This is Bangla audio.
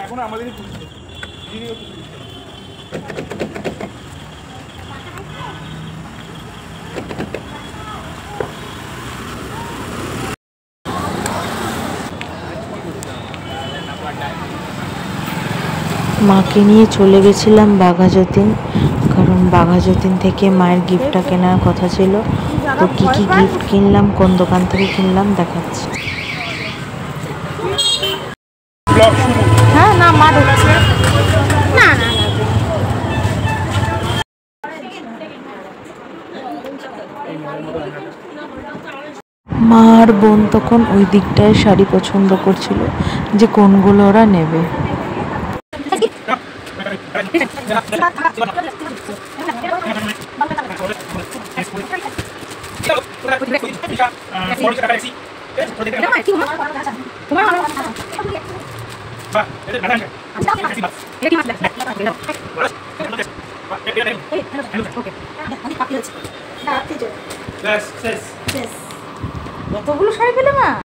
এখন আমাদেরই মাকে নিয়ে চলে গেছিলাম বাঘাযতীন, কারণ বাঘাযতীন থেকে মায়ের গিফটটা কেনার কথা ছিল। তো কি কি গিফট কিনলাম, কোন দোকান থেকে কিনলাম দেখাচ্ছি। হ্যাঁ না মা ঢুকছে না না মা আর বোন তখন ওই দিকটায় শাড়ি পছন্দ করছিল যে কোনগুলো ওরা নেবে। কতগুলো শাড়ি পেলে মা?